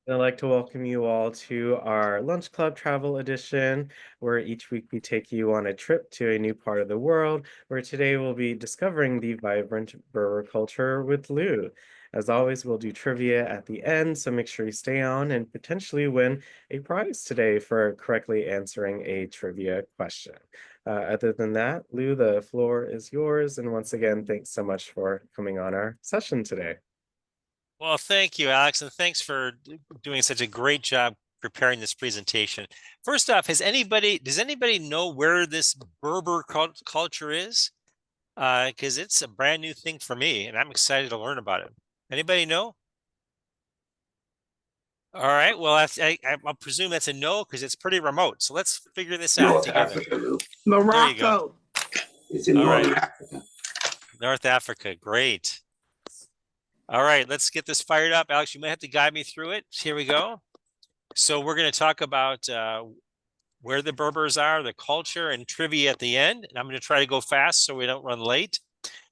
I'd like to welcome you all to our Lunch Club Travel Edition, where each week we take you on a trip to a new part of the world, where today we'll be discovering the vibrant Berber culture with Lou. As always, we'll do trivia at the end, so make sure you stay on and potentially win a prize today for correctly answering a trivia question. Other than that, Lou, the floor is yours. And once again, thanks so much for coming on our session today. Well, thank you, Alex, and thanks for doing such a great job preparing this presentation. First off, does anybody know where this Berber culture is? Because it's a brand new thing for me, and I'm excited to learn about it. Anybody know? All right, well, I'll presume that's a no because it's pretty remote. So let's figure this out North together. Africa, Lou. There you go. Morocco. It's in All North right, Africa. North Africa, great. All right, let's get this fired up. Alex, you might have to guide me through it. Here we go. So we're going to talk about where the Berbers are, the culture, and trivia at the end. And I'm going to try to go fast so we don't run late.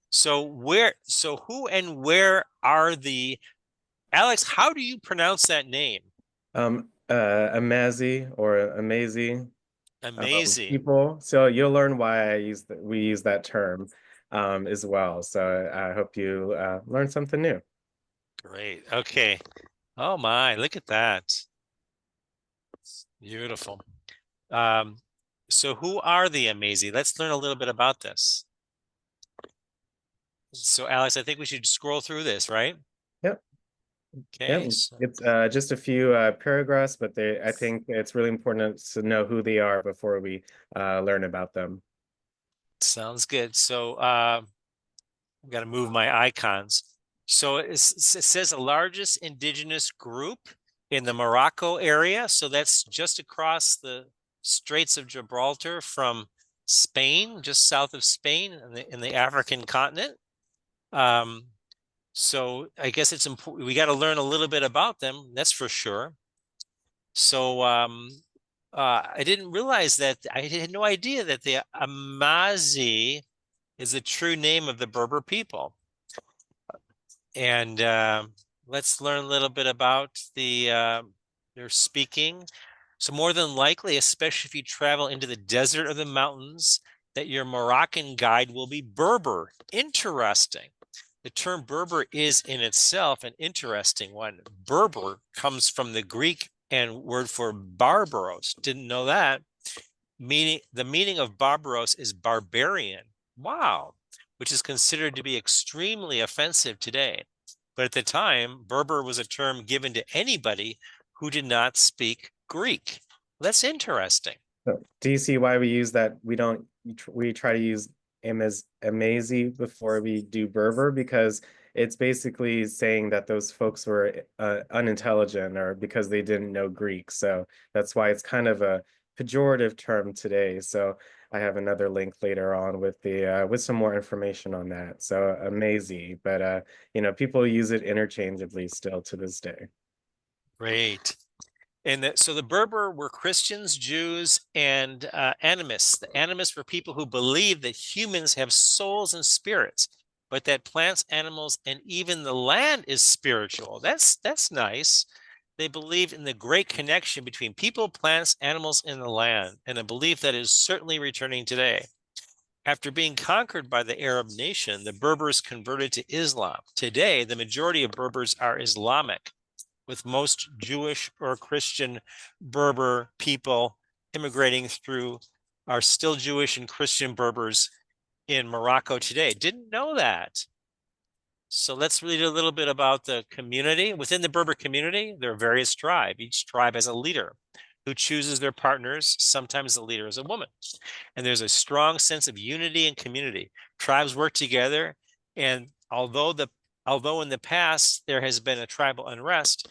So who and where are the Alex? How do you pronounce that name? Amazi or Amazi Amazing. people. So you'll learn why we use that term as well. So I hope you learn something new. Great. Okay. Oh my, look at that. Beautiful. So who are the Amazing? Let's learn a little bit about this. So Alex, I think we should scroll through this, right? Yep. Okay. Yep. So, It's just a few paragraphs, but I think it's really important to know who they are before we learn about them. sounds good. So I've got to move my icons. So it says the largest indigenous group in the Morocco area. So that's just across the Straits of Gibraltar from Spain, just south of Spain in the African continent. So I guess it's important. We got to learn a little bit about them. That's for sure. So I didn't realize that. I had no idea that the Amazi is the true name of the Berber people. And let's learn a little bit about their speaking. So more than likely, especially if you travel into the desert or the mountains, that your Moroccan guide will be Berber. Interesting. The term Berber is in itself an interesting one. Berber comes from the Greek and word for barbaros. Didn't know that. The meaning of barbaros is barbarian. Wow, which is considered to be extremely offensive today. But at the time, Berber was a term given to anybody who did not speak Greek. That's interesting. So, do you see why we use that? We try to use Amazi before we do Berber because it's basically saying that those folks were unintelligent or because they didn't know Greek. So that's why it's kind of a pejorative term today. So I have another link later on with the with some more information on that. So Amazi, but people use it interchangeably still to this day. Great. And so the Berber were Christians, Jews, and animists. The animists were people who believed that humans have souls and spirits, but that plants, animals, and even the land is spiritual. That's nice. They believed in the great connection between people, plants, animals, and the land, and a belief that is certainly returning today. After being conquered by the Arab nation, the Berbers converted to Islam. Today, the majority of Berbers are Islamic, with most Jewish or Christian Berber people immigrating through are still Jewish and Christian Berbers in Morocco today. Didn't know that. So let's read a little bit about the community. Within the Berber community, there are various tribes. Each tribe has a leader who chooses their partners. Sometimes the leader is a woman. And there's a strong sense of unity and community. Tribes work together. And although in the past there has been a tribal unrest,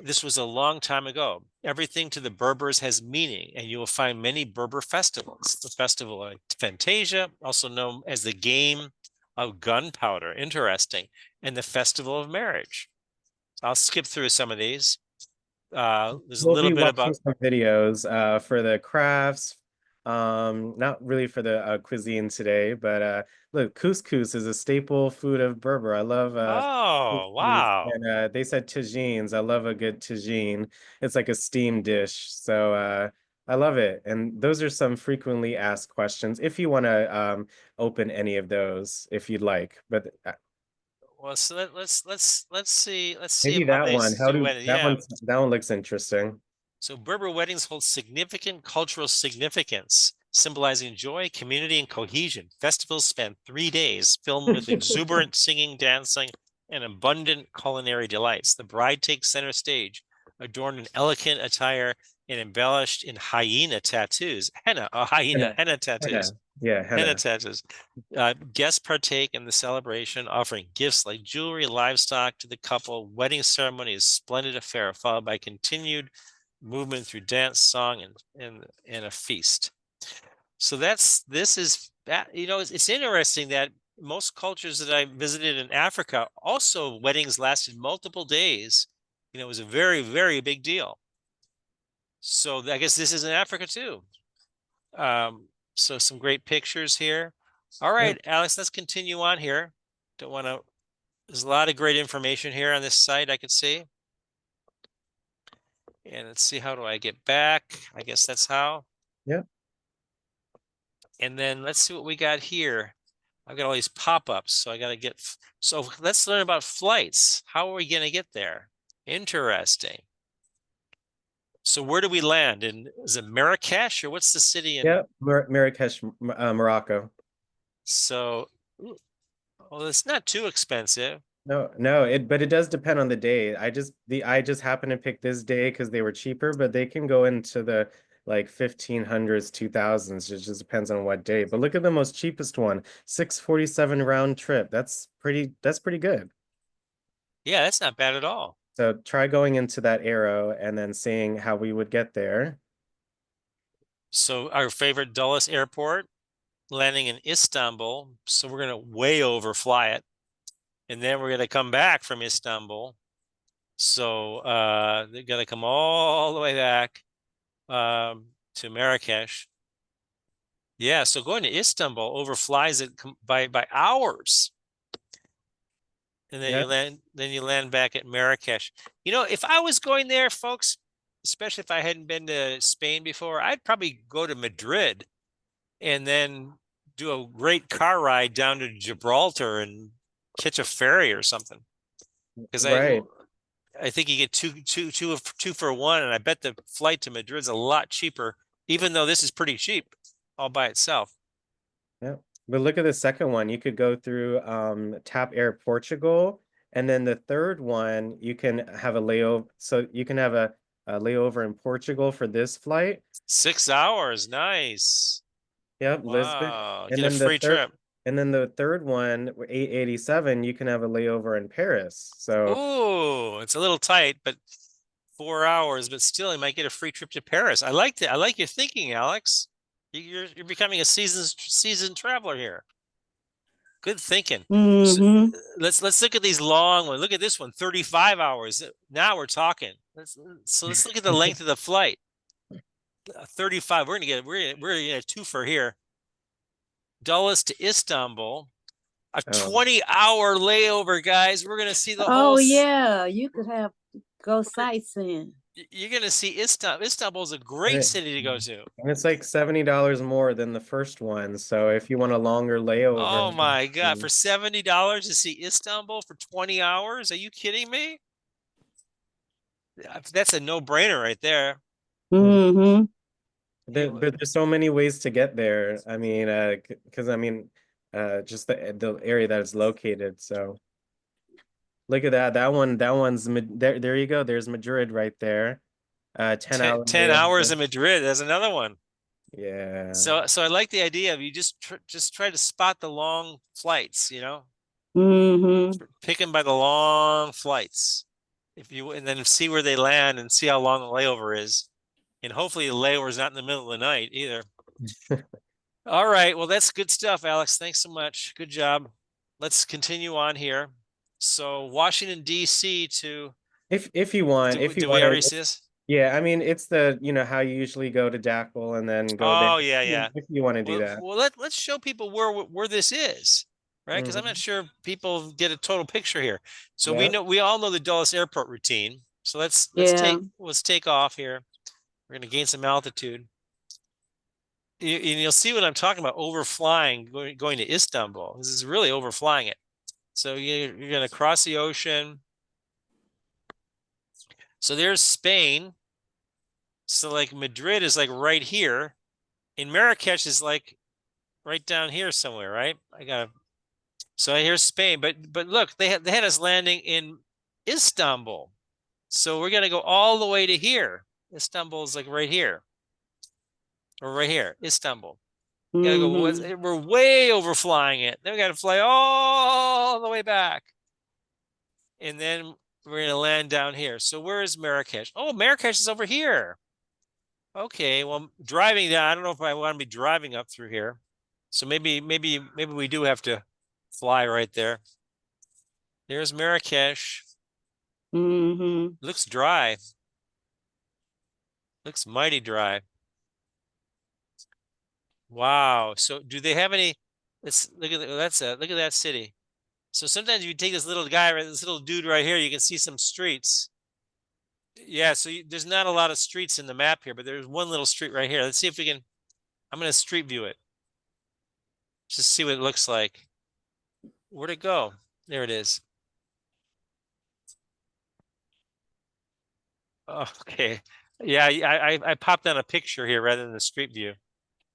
this was a long time ago. Everything to the Berbers has meaning, and you will find many Berber festivals. The festival of Fantasia, also known as the game of gunpowder, interesting, and the festival of marriage. I'll skip through some of these. There's a We'll little be bit watching about, some videos for the crafts, Not really for the cuisine today, but look, couscous is a staple food of Berber. I love Oh, couscous, wow. and they said tagines. I love a good tagine. It's like a steamed dish, so I love it. And those are some frequently asked questions. If you want to open any of those, if you'd like, but Well, so let's see maybe how that they one. How do do wedding. Yeah. that one looks interesting. So Berber weddings hold significant cultural significance, symbolizing joy, community, and cohesion. Festivals span 3 days, filled with exuberant singing, dancing, and abundant culinary delights. The bride takes center stage, adorned in elegant attire and embellished in hyena tattoos, Henna, henna tattoos, henna, yeah, henna henna. tattoos. Guests partake in the celebration, offering gifts like jewelry and livestock to the couple. Wedding ceremony is a splendid affair, followed by continued movement through dance, song, and a feast. So this is that it's interesting that most cultures that I visited in Africa also weddings lasted multiple days. It was a very, very big deal. So I guess this is in Africa too. So some great pictures here. All Yep, right, Alex, let's continue on here. Don't want to, there's a lot of great information here on this site I can see. And let's see, how do I get back? I guess that's how. yep, And then let's see what we got here. I've got all these pop-ups, so I got to get, so let's learn about flights. How are we going to get there? Interesting. So where do we land? Is it Marrakesh or what's the city in? yep. Marrakesh, Morocco. So, well, it's not too expensive. No, no, but it does depend on the day. I just happen to pick this day because they were cheaper, but they can go into the like 1500s, 2000s. It just depends on what day. But look at the most cheapest one, 647 round trip. That's pretty good. Yeah, that's not bad at all. So try going into that arrow and then seeing how we would get there. So our favorite Dulles airport, landing in Istanbul. So we're going to way overfly it. And then we're going to come back from Istanbul. So they're going to come all the way back to Marrakesh. Yeah, so going to Istanbul overflies it by hours. And then Yeah. you land back at Marrakesh. If I was going there, folks, especially if I hadn't been to Spain before, I'd probably go to Madrid and then do a great car ride down to Gibraltar and catch a ferry or something. Because Right. I think you get two for one, and I bet the flight to Madrid's a lot cheaper, even though this is pretty cheap all by itself. Yeah. But look at the second one. You could go through Tap Air Portugal, and then the third one you can have a layover. So you can have a layover in Portugal for this flight. 6 hours, nice. Yep, Lisbon. Wow, And get a then free trip. the third one, 887, you can have a layover in Paris. So Ooh, it's a little tight, but 4 hours, but still, you might get a free trip to Paris. I like that. I like your thinking, Alex. You're becoming a seasoned traveler here. Good thinking. So, Mm-hmm. let's look at these long ones. Look at this one, 35 hours. Now we're talking. Let's look at the length of the flight. 35. We're gonna two for here. Dulles to Istanbul. A um, 20-hour layover, guys. We're gonna see the whole. Oh yeah, you could have go sightseeing. You're gonna see Istanbul. Istanbul is a and great it, city to go to. and it's like $70 more than the first one. So if you want a longer Oh layover, my God, for $70 to see Istanbul for 20 hours? Are you kidding me? That's a no-brainer right there. Mm-hmm. but there's so many ways to get there. I mean, because I mean, just the area that it's located. So look at that. That one's there. There you go. There's Madrid right there. 10 hour 10 hours layover. in Madrid. That's another one. Yeah. So I like the idea of you just try to spot the long flights, Mm-hmm. pick them by the long flights. And then see where they land and see how long the layover is. And hopefully the layover is not in the middle of the night either. All right. Well, that's good stuff, Alex. Thanks so much. Good job. Let's continue on here. So Washington, D.C. to If you want, if you do we want already to, see this? Yeah, I mean, it's the, how you usually go to Dackle and then go there Oh, yeah, yeah. if you want to do Well, that. let's show people where this is, right? Because I'm not Hmm. sure people get a total picture here. So Yeah. we all know the Dulles Airport routine. So Yeah. let's take off here. We're gonna gain some altitude. And you'll see what I'm talking about, overflying, going to Istanbul. This is really overflying it. So you're gonna cross the ocean. So there's Spain. So like Madrid is like right here, and Marrakesh is like right down here somewhere, right? So here's Spain, but look, they had us landing in Istanbul. So we're gonna go all the way to here. Istanbul is like right here, or right here, Istanbul. Gotta go. Mm-hmm. We're way overflying it. Then we gotta fly all the way back, and then we're gonna land down here. So where is Marrakesh? Oh, Marrakesh is over here. Okay, well, driving down. I don't know if I want to be driving up through here. So maybe we do have to fly right there. There's Marrakesh. Mm-hmm. Looks dry. Looks mighty dry. Wow. So do they have any? Let's look at look at that city. So sometimes if you take this little guy, this little dude right here, you can see some streets. Yeah, so there's not a lot of streets in the map here, but there's one little street right here. Let's see if we can. I'm going to street view it. Just see what it looks like. Where'd it go? There it is. Oh, okay. Yeah, I popped on a picture here rather than the street view.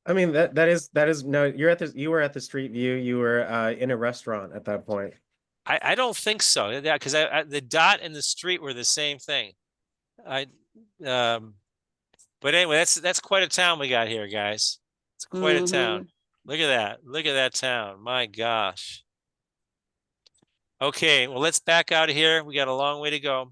I mean, that is no, you were at the street view. You were in a restaurant at that point. I don't think so. Yeah, because the dot and the street were the same thing. I um but anyway, that's quite a town we got here, guys. It's quite a town. Mm-hmm. Look at that. Look at that town. My gosh. Okay, well, let's back out of here. We got a long way to go.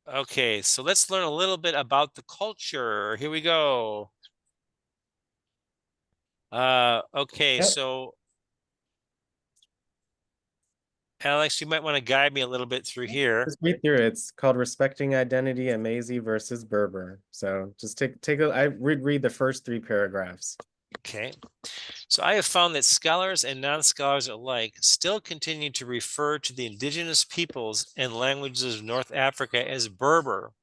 Okay, so let's learn a little bit about the culture. Here we go. Okay, Yeah. so Alex, you might want to guide me a little bit through here. Just read through it. It's called Respecting Identity, Amazi versus Berber. So just I read the first three paragraphs. Okay. So I have found that scholars and non-scholars alike still continue to refer to the indigenous peoples and languages of North Africa as Berber.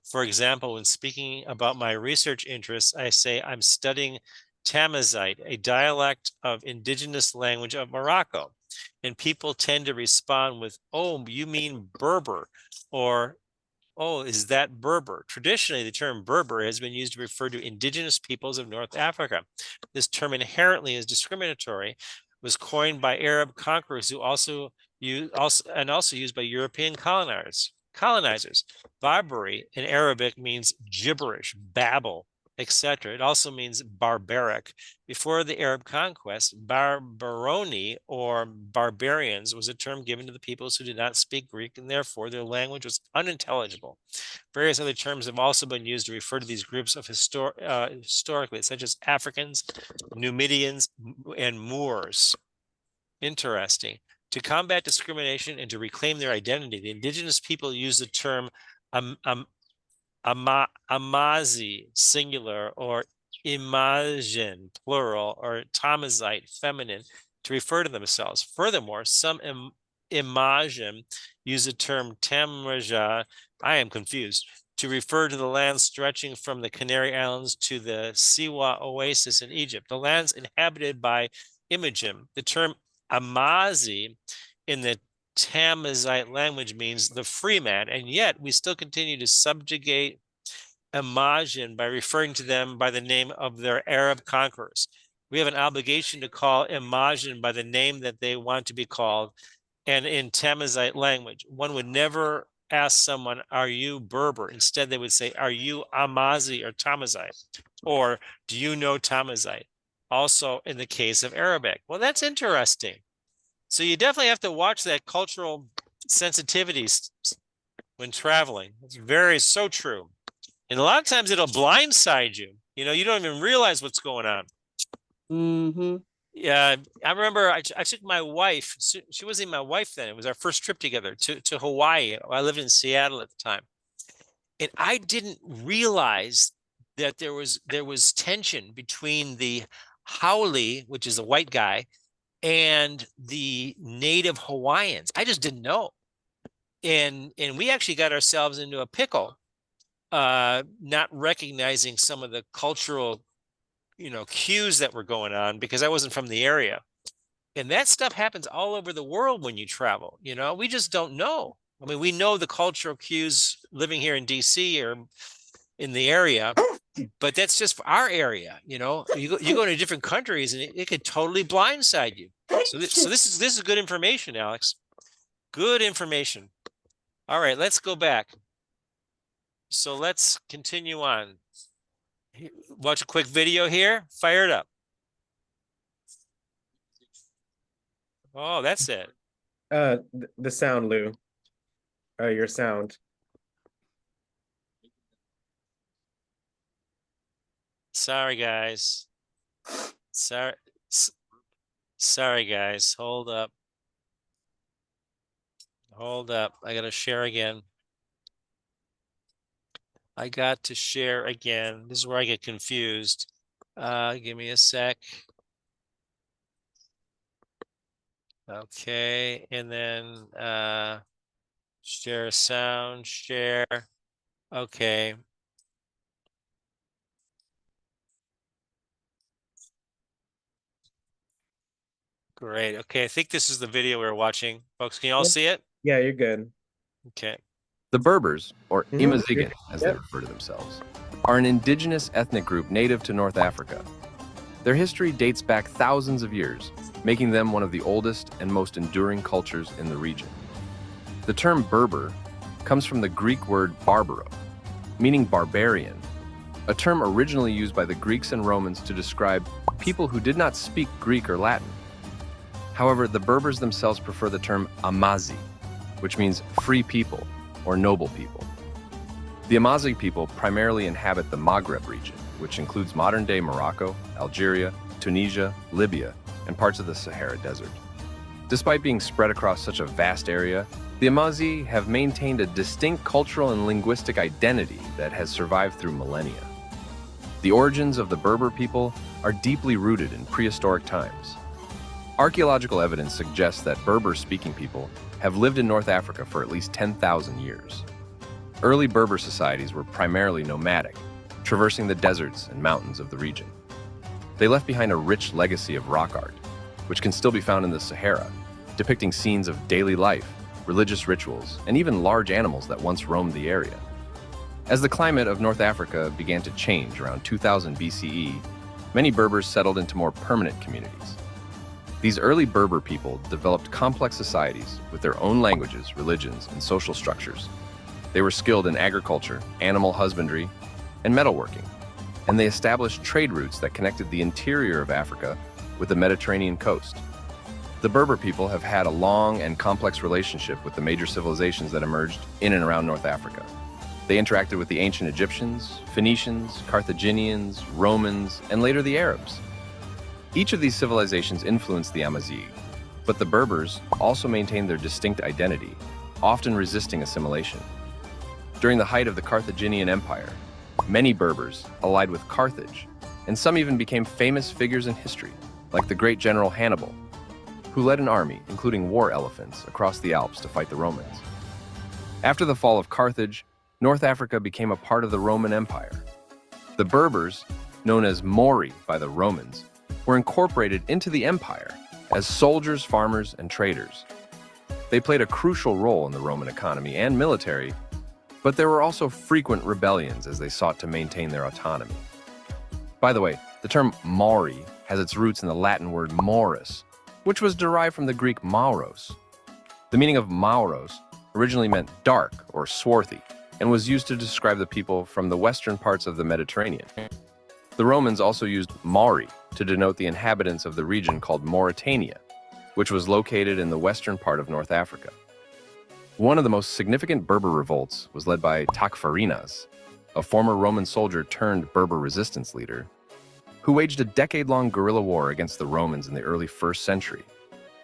For example, when speaking about my research interests, I say I'm studying Tamazight, a dialect of indigenous language of Morocco. And people tend to respond with, oh, you mean Berber, or oh, is that Berber? Traditionally, the term Berber has been used to refer to indigenous peoples of North Africa. This term inherently is discriminatory, was coined by Arab conquerors who also used by European colonizers. Barbary in Arabic means gibberish, babble, etc. It also means barbaric. Before the Arab conquest, Barbaroni or barbarians was a term given to the peoples who did not speak Greek and therefore their language was unintelligible. Various other terms have also been used to refer to these groups of historically, such as Africans, Numidians, and Moors. Interesting. To combat discrimination and to reclaim their identity, the indigenous people use the term um, um, Amazi, singular, or Imagine, plural, or Tamazite, feminine, to refer to themselves. Furthermore, some Imagine use the term Tamraja, I am confused, to refer to the land stretching from the Canary Islands to the Siwa oasis in Egypt, the lands inhabited by Imagim. The term Amazi in the Tamazite language means the free man, and yet we still continue to subjugate Imagine by referring to them by the name of their Arab conquerors. We have an obligation to call Imagine by the name that they want to be called, and in Tamazite language. One would never ask someone, are you Berber? Instead, they would say, are you Amazi or Tamazite? Or do you know Tamazite? Also in the case of Arabic. Well, that's interesting. So you definitely have to watch that cultural sensitivities when traveling. It's so true. And a lot of times it'll blindside you. You know, you don't even realize what's going on. Mm-hmm. Yeah, I remember I took my wife. She wasn't even my wife then. It was our first trip together to Hawaii. I lived in Seattle at the time, and I didn't realize that there was tension between the haole, which is a white guy, and the native Hawaiians. I just didn't know, and we actually got ourselves into a pickle, not recognizing some of the cultural, cues that were going on because I wasn't from the area. And that stuff happens all over the world when you travel. We just don't know. I mean, we know the cultural cues living here in DC or in the area, but that's just for our area. You go to different countries and it could totally blindside you. So this is good information, Alex. Good information. All right, let's go back. So let's continue on. Watch a quick video here. Fire it up. Oh, that's it. The sound, Lou. Your sound. Sorry, guys. Sorry, guys. Hold up. I gotta share again. I got to share again. This is where I get confused. Give me a sec. Okay, and then share sound, share. Okay. Great. Okay, I think this is the video we were watching. Folks, can you all see it? Yeah, you're good. Okay. The Berbers, or Mhm. Imazigan as they refer to themselves, are an indigenous ethnic group native to North Africa. Their history dates back thousands of years, making them one of the oldest and most enduring cultures in the region. The term Berber comes from the Greek word barbaro, meaning barbarian, a term originally used by the Greeks and Romans to describe people who did not speak Greek or Latin. However, the Berbers themselves prefer the term Amazi, which means free people or noble people. The Amazigh people primarily inhabit the Maghreb region, which includes modern-day Morocco, Algeria, Tunisia, Libya, and parts of the Sahara Desert. Despite being spread across such a vast area, the Amazigh have maintained a distinct cultural and linguistic identity that has survived through millennia. The origins of the Berber people are deeply rooted in prehistoric times. Archaeological evidence suggests that Berber-speaking people have lived in North Africa for at least 10,000 years. Early Berber societies were primarily nomadic, traversing the deserts and mountains of the region. They left behind a rich legacy of rock art, which can still be found in the Sahara, depicting scenes of daily life, religious rituals, and even large animals that once roamed the area. As the climate of North Africa began to change around 2000 BCE, many Berbers settled into more permanent communities. These early Berber people developed complex societies with their own languages, religions, and social structures. They were skilled in agriculture, animal husbandry, and metalworking, and they established trade routes that connected the interior of Africa with the Mediterranean coast. The Berber people have had a long and complex relationship with the major civilizations that emerged in and around North Africa. They interacted with the ancient Egyptians, Phoenicians, Carthaginians, Romans, and later the Arabs. Each of these civilizations influenced the Amazigh, but the Berbers also maintained their distinct identity, often resisting assimilation. During the height of the Carthaginian Empire, many Berbers allied with Carthage, and some even became famous figures in history, like the great general Hannibal, who led an army, including war elephants, across the Alps to fight the Romans. After the fall of Carthage, North Africa became a part of the Roman Empire. The Berbers, known as Mori by the Romans, were incorporated into the empire as soldiers, farmers, and traders. They played a crucial role in the Roman economy and military, but there were also frequent rebellions as they sought to maintain their autonomy. By the way, the term Mauri has its roots in the Latin word Maurus, which was derived from the Greek Mauros. The meaning of Mauros originally meant dark or swarthy, and was used to describe the people from the western parts of the Mediterranean. The Romans also used Mauri to denote the inhabitants of the region called Mauritania, which was located in the western part of North Africa. One of the most significant Berber revolts was led by Takfarinas, a former Roman soldier turned Berber resistance leader. who waged a decade-long guerrilla war against the Romans in the early 1st century.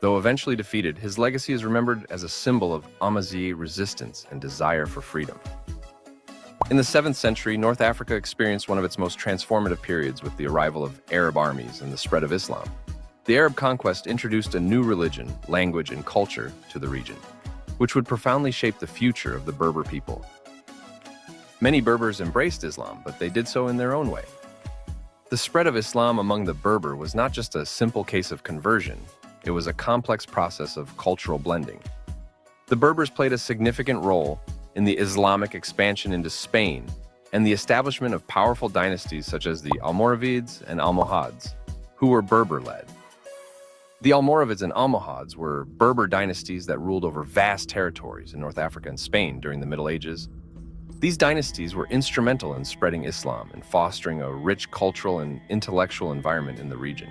Though eventually defeated, his legacy is remembered as a symbol of Amazigh resistance and desire for freedom. In the 7th century, North Africa experienced one of its most transformative periods with the arrival of Arab armies and the spread of Islam. The Arab conquest introduced a new religion, language, and culture to the region, which would profoundly shape the future of the Berber people. Many Berbers embraced Islam, but they did so in their own way. The spread of Islam among the Berber was not just a simple case of conversion, it was a complex process of cultural blending. The Berbers played a significant role in the Islamic expansion into Spain and the establishment of powerful dynasties such as the Almoravids and Almohads, who were Berber-led. The Almoravids and Almohads were Berber dynasties that ruled over vast territories in North Africa and Spain during the Middle Ages. These dynasties were instrumental in spreading Islam and fostering a rich cultural and intellectual environment in the region.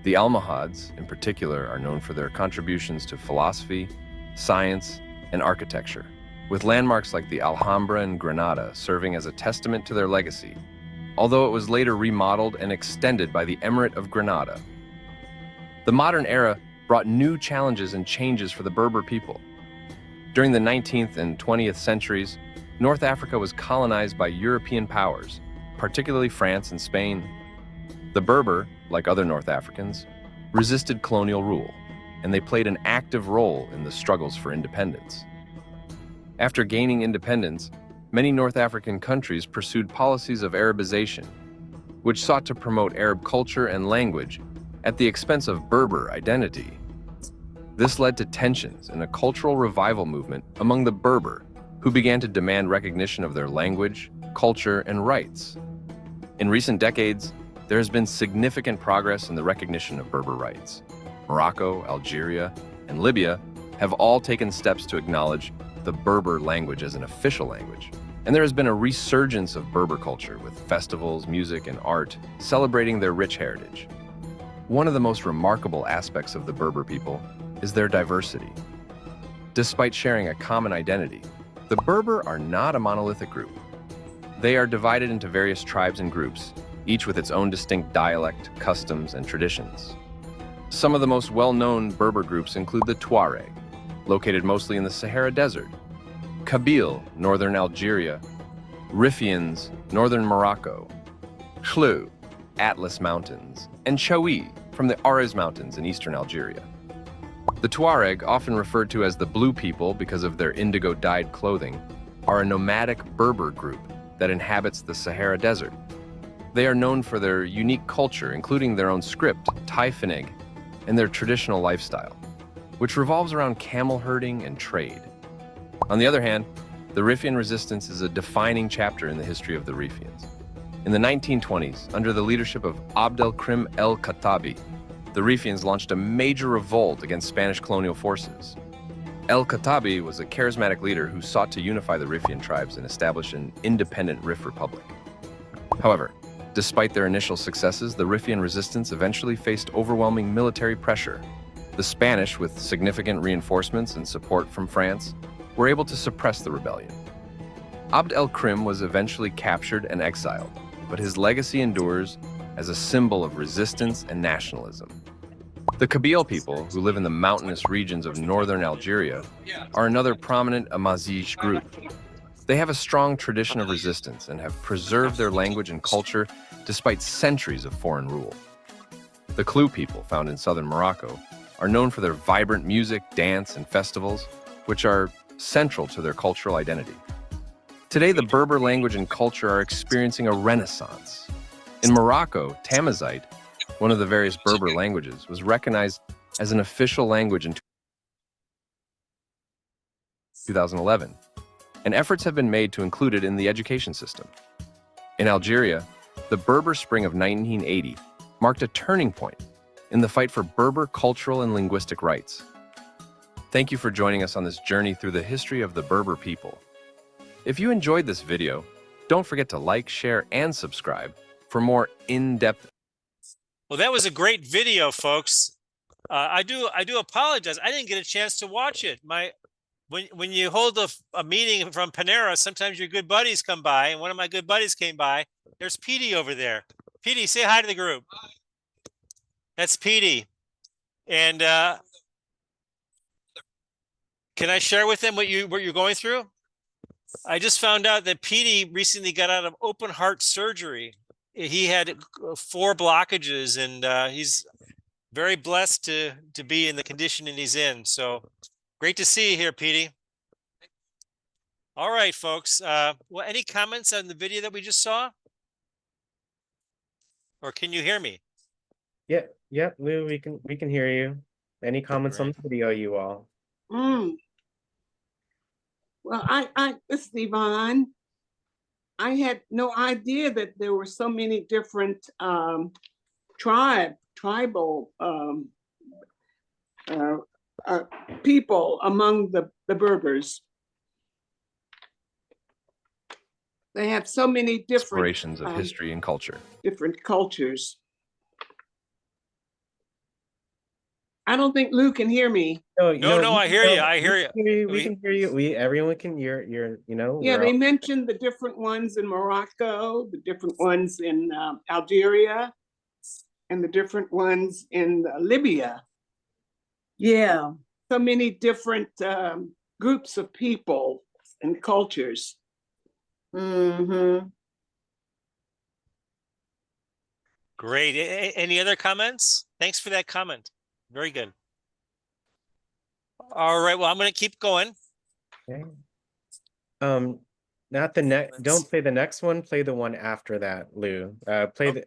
The Almohads, in particular, are known for their contributions to philosophy, science, and architecture, with landmarks like the Alhambra in Granada serving as a testament to their legacy, although it was later remodeled and extended by the Emirate of Granada. The modern era brought new challenges and changes for the Berber people. During the 19th and 20th centuries, North Africa was colonized by European powers, particularly France and Spain. The Berber, like other North Africans, resisted colonial rule, and they played an active role in the struggles for independence. After gaining independence, many North African countries pursued policies of Arabization, which sought to promote Arab culture and language at the expense of Berber identity. This led to tensions and a cultural revival movement among the Berber, who began to demand recognition of their language, culture, and rights. In recent decades, there has been significant progress in the recognition of Berber rights. Morocco, Algeria, and Libya have all taken steps to acknowledge the Berber language as an official language. And there has been a resurgence of Berber culture with festivals, music, and art celebrating their rich heritage. One of the most remarkable aspects of the Berber people is their diversity. Despite sharing a common identity, the Berber are not a monolithic group. They are divided into various tribes and groups, each with its own distinct dialect, customs, and traditions. Some of the most well-known Berber groups include the Tuareg, located mostly in the Sahara Desert, Kabyle, northern Algeria, Rifians, northern Morocco, Khlu, Atlas Mountains, and Chaouи from the Ares Mountains in eastern Algeria. The Tuareg, often referred to as the Blue People because of their indigo-dyed clothing, are a nomadic Berber group that inhabits the Sahara Desert. They are known for their unique culture, including their own script, Taifinig, and their traditional lifestyle, which revolves around camel herding and trade. On the other hand, the Rifian resistance is a defining chapter in the history of the Rifians. In the 1920s, under the leadership of Abd el-Krim el-Khattabi, the Rifians launched a major revolt against Spanish colonial forces. El-Khattabi was a charismatic leader who sought to unify the Rifian tribes and establish an independent Rif republic. However, despite their initial successes, the Rifian resistance eventually faced overwhelming military pressure. The Spanish, with significant reinforcements and support from France, were able to suppress the rebellion. Abd el-Krim was eventually captured and exiled, but his legacy endures as a symbol of resistance and nationalism. The Kabyle people, who live in the mountainous regions of northern Algeria, are another prominent Amazigh group. They have a strong tradition of resistance and have preserved their language and culture despite centuries of foreign rule. The Khlu people, found in southern Morocco, are known for their vibrant music, dance, and festivals, which are central to their cultural identity. Today, the Berber language and culture are experiencing a renaissance. In Morocco, Tamazight, one of the various Berber languages, was recognized as an official language in 2011, and efforts have been made to include it in the education system. In Algeria, the Berber Spring of 1980 marked a turning point in the fight for Berber cultural and linguistic rights. Thank you for joining us on this journey through the history of the Berber people. If you enjoyed this video, don't forget to like, share, and subscribe for more in-depth. Well, that was a great video, folks. I do apologize. I didn't get a chance to watch it. When you hold a meeting from Panera, sometimes your good buddies come by, and one of my good buddies came by. There's Petey over there. Petey, say hi to the group. That's Petey. And can I share with them what you're going through? I just found out that Petey recently got out of open heart surgery. He had 4 blockages, and he's very blessed to be in the condition that he's in. So great to see you here, Petey. All right, folks. Well, any comments on the video that we just saw? Or can you hear me? Yeah, Lou, we can hear you. Any comments on the video, you all? Mm. Well, this is Yvonne. I had no idea that there were so many different tribal people among the Berbers. They have so many different Explorations of history and culture. Different cultures. I don't think Lou can hear me. No, I hear you. I hear you. We can hear you. Everyone can hear. Yeah, they mentioned the different ones in Morocco, the different ones in Algeria, and the different ones in Libya. Yeah, so many different groups of people and cultures. Mm-hmm. Great. Any other comments? Thanks for that comment. Very good. All right. Well, I'm going to keep going. Okay. Not the next. Don't play the next one. Play the one after that, Lou. Play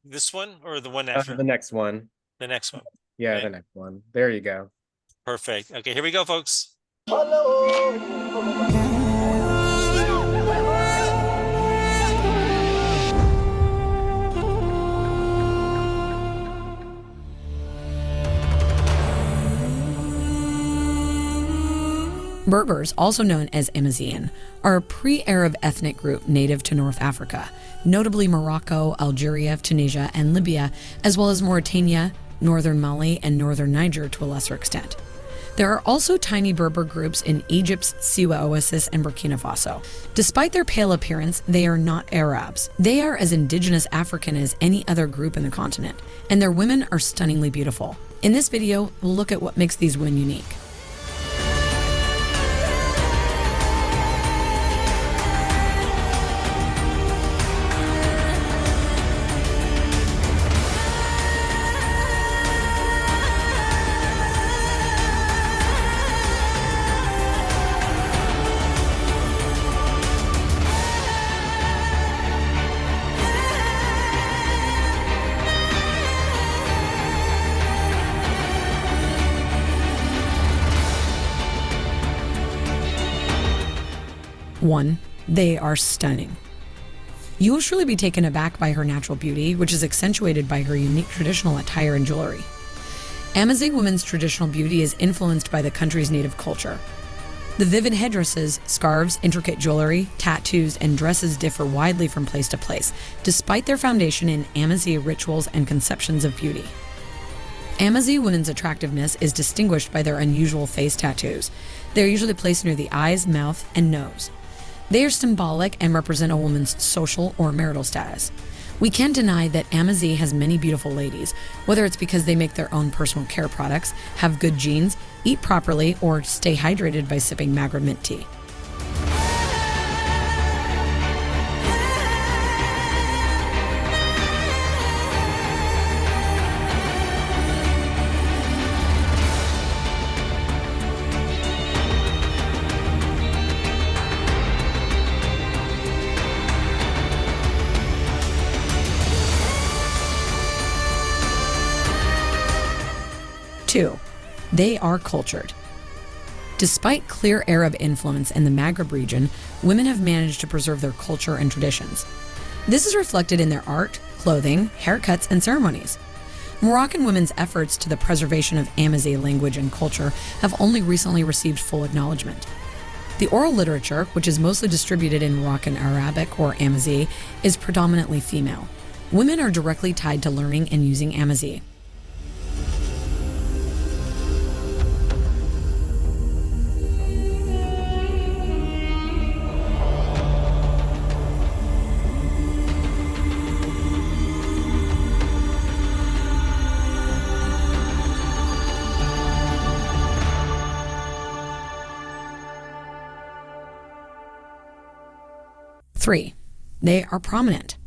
this one or the one after? The next one. The next one. Yeah, okay. The next one. There you go. Perfect. Okay, here we go, folks. Berbers, also known as Amazigh, are a pre-Arab ethnic group native to North Africa, notably Morocco, Algeria, Tunisia, and Libya, as well as Mauritania, northern Mali, and northern Niger to a lesser extent. There are also tiny Berber groups in Egypt's Siwa Oasis and Burkina Faso. Despite their pale appearance, they are not Arabs. They are as indigenous African as any other group in the continent, and their women are stunningly beautiful. In this video, we'll look at what makes these women unique. One, they are stunning. You will surely be taken aback by her natural beauty, which is accentuated by her unique traditional attire and jewelry. Amazigh women's traditional beauty is influenced by the country's native culture. The vivid headdresses, scarves, intricate jewelry, tattoos, and dresses differ widely from place to place, despite their foundation in Amazigh rituals and conceptions of beauty. Amazigh women's attractiveness is distinguished by their unusual face tattoos. They are usually placed near the eyes, mouth, and nose. They are symbolic and represent a woman's social or marital status. We can't deny that Amazigh has many beautiful ladies, whether it's because they make their own personal care products, have good genes, eat properly, or stay hydrated by sipping Magra mint tea. Two, they are cultured. Despite clear Arab influence in the Maghreb region, women have managed to preserve their culture and traditions. This is reflected in their art, clothing, haircuts, and ceremonies. Moroccan women's efforts to the preservation of Amazigh language and culture have only recently received full acknowledgement. The oral literature, which is mostly distributed in Moroccan Arabic or Amazigh, is predominantly female. Women are directly tied to learning and using Amazigh. 3. They are prominent.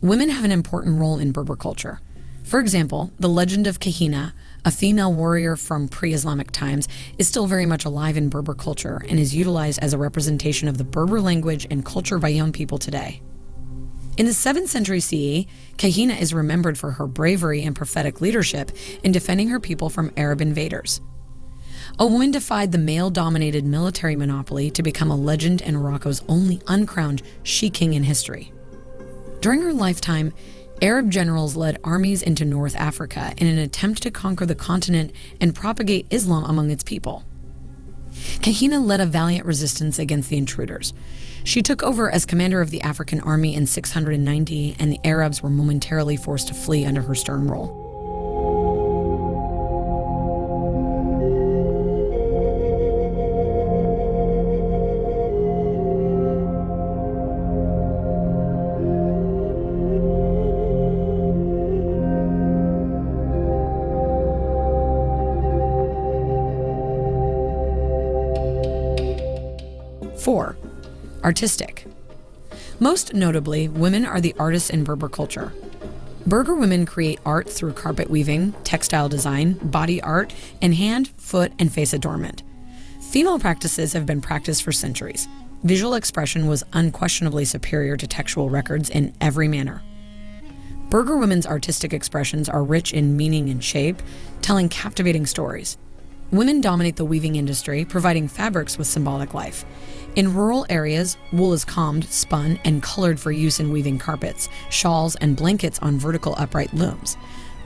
Women have an important role in Berber culture. For example, the legend of Kahina, a female warrior from pre-Islamic times, is still very much alive in Berber culture and is utilized as a representation of the Berber language and culture by young people today. In the 7th century CE, Kahina is remembered for her bravery and prophetic leadership in defending her people from Arab invaders. A woman defied the male-dominated military monopoly to become a legend and Morocco's only uncrowned she-king in history. During her lifetime, Arab generals led armies into North Africa in an attempt to conquer the continent and propagate Islam among its people. Kahina led a valiant resistance against the intruders. She took over as commander of the African army in 690, and the Arabs were momentarily forced to flee under her stern rule. Four, artistic. Most notably, women are the artists in Berber culture. Berber women create art through carpet weaving, textile design, body art, and hand, foot, and face adornment. Female practices have been practiced for centuries. Visual expression was unquestionably superior to textual records in every manner. Berber women's artistic expressions are rich in meaning and shape, telling captivating stories. Women dominate the weaving industry, providing fabrics with symbolic life. In rural areas, wool is combed, spun, and colored for use in weaving carpets, shawls, and blankets on vertical upright looms.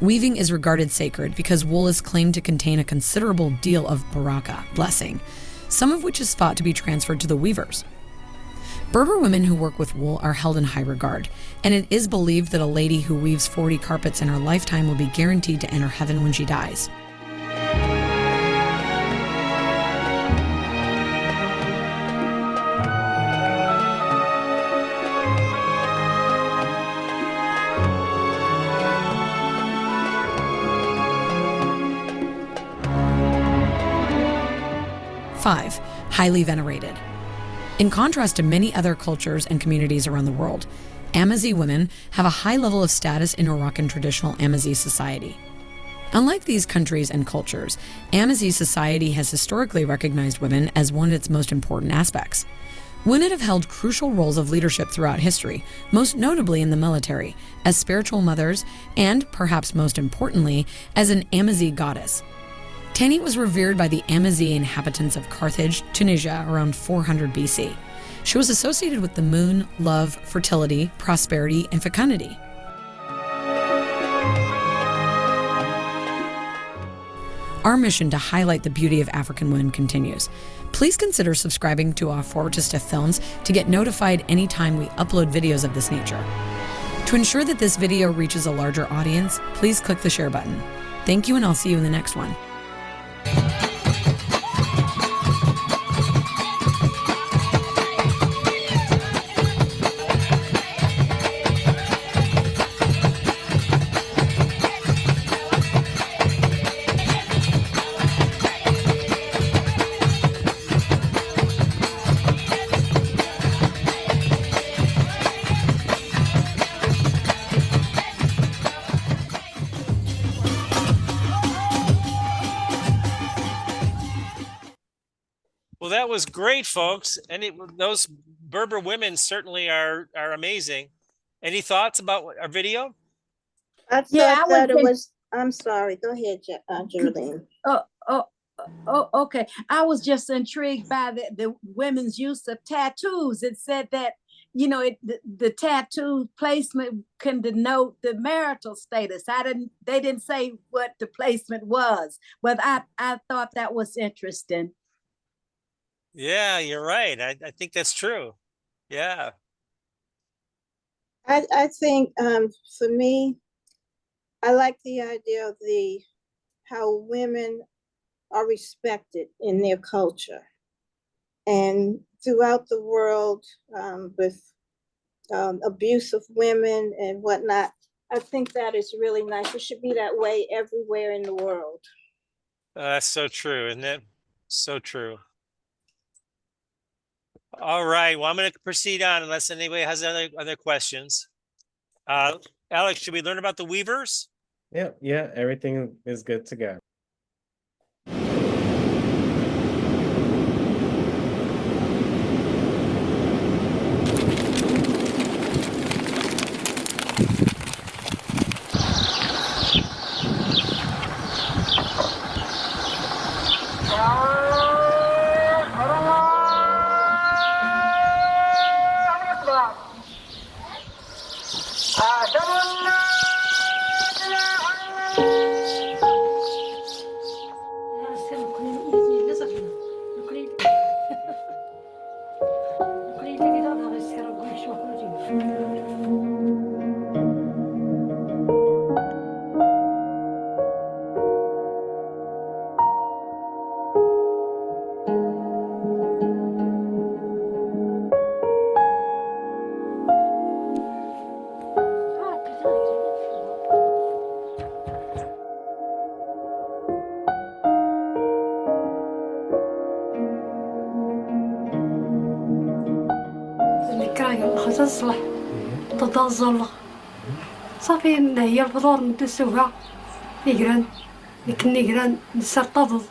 Weaving is regarded sacred because wool is claimed to contain a considerable deal of baraka, blessing, some of which is thought to be transferred to the weavers. Berber women who work with wool are held in high regard, and it is believed that a lady who weaves 40 carpets in her lifetime will be guaranteed to enter heaven when she dies. Five, highly venerated. In contrast to many other cultures and communities around the world, Amazigh women have a high level of status in Moroccan traditional Amazigh society. Unlike these countries and cultures, Amazigh society has historically recognized women as one of its most important aspects. Women have held crucial roles of leadership throughout history, most notably in the military, as spiritual mothers, and, perhaps most importantly, as an Amazigh goddess. Tanit was revered by the Amazigh inhabitants of Carthage, Tunisia, around 400 BC. She was associated with the moon, love, fertility, prosperity, and fecundity. Our mission to highlight the beauty of African women continues. Please consider subscribing to our Fortistif Films to get notified anytime we upload videos of this nature. To ensure that this video reaches a larger audience, please click the share button. Thank you, and I'll see you in the next one. Well, that was great, folks. And those Berber women certainly are amazing. Any thoughts about our video? I thought that it was, I'm sorry, go ahead, Geraldine. Okay. I was just intrigued by the women's use of tattoos. It said that, the tattoo placement can denote the marital status. They didn't say what the placement was, but I thought that was interesting. Yeah, you're right. I think that's true. Yeah. I think for me, I like the idea of how women are respected in their culture and throughout the world with abuse of women and whatnot. I think that is really nice. It should be that way everywhere in the world. That's so true, isn't it? So true. All right. Well, I'm going to proceed on unless anybody has other questions. Alex, should we learn about the weavers? Yeah, everything is good to go. تصلح تتظل صافي هي الفطور ندسوها نقران لكن نقران نسرطض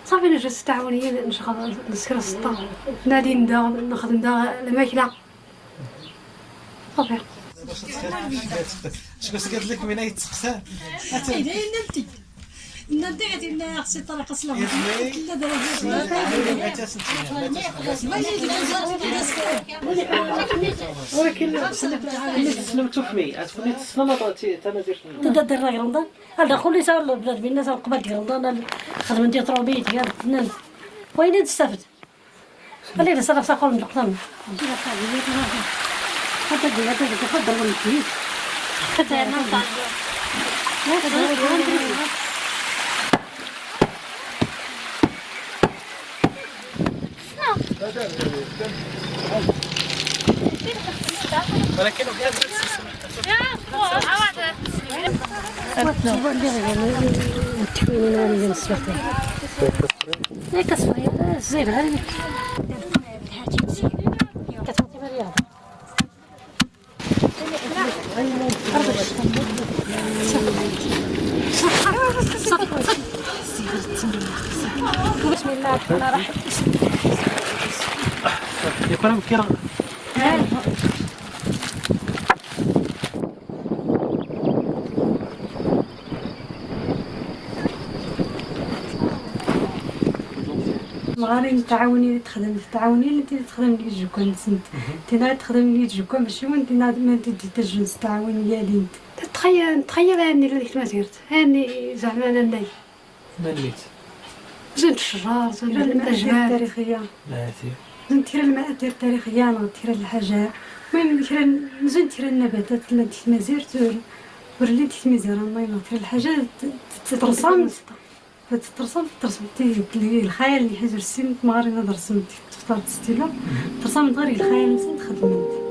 صافي نجلس تعاونية نشغل نسكر السطح نادي نخدم دا الماكلة صافي شكون قالت لك من اين تسقسان؟ نمتي ندعتي إن خصي طريقة سلام ولكن سلمتو في مي تكوني تسلم تنادير تدير راجل رمضان هذا خلي صار البلاد بينا صار قبل ديال رمضان خدمة ديال تروبيت ديال الناس وين تستافد خلينا صرف ساقول نقدم حتى ديال هذا تقدر من البيت حتى انا ولكن بسم الله الرحمن الرحيم يكون كيرا غادي نتعاوني اللي تخدم لي جوكان تينا تخدم لي جوكان ماشي وانت ما انت تجلس تعاوني لي تخيل اني اللي ما درت اني زعما انا ناي ماليت زنت الشجار زنت الأجمال التاريخية زنت المآثر التاريخية نغتير الحاجة المهم زنت النباتات اللي تمازيرت ورلي تمازير الله يغفر الحاجة تترسم الخيال اللي حيزر السن مغاري نظر رسمت تفطر تستيلا ترسم غير الخيال نسيت خدمت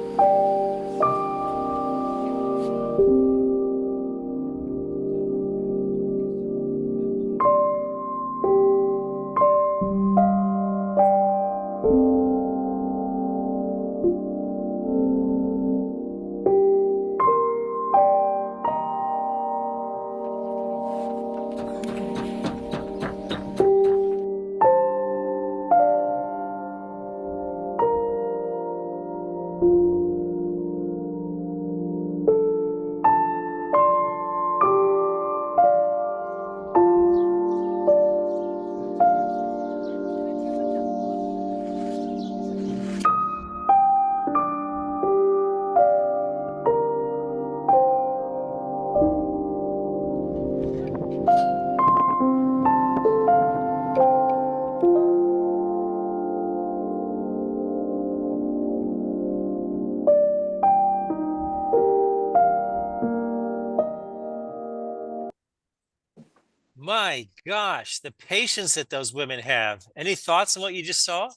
My gosh, the patience that those women have. Any thoughts on what you just saw?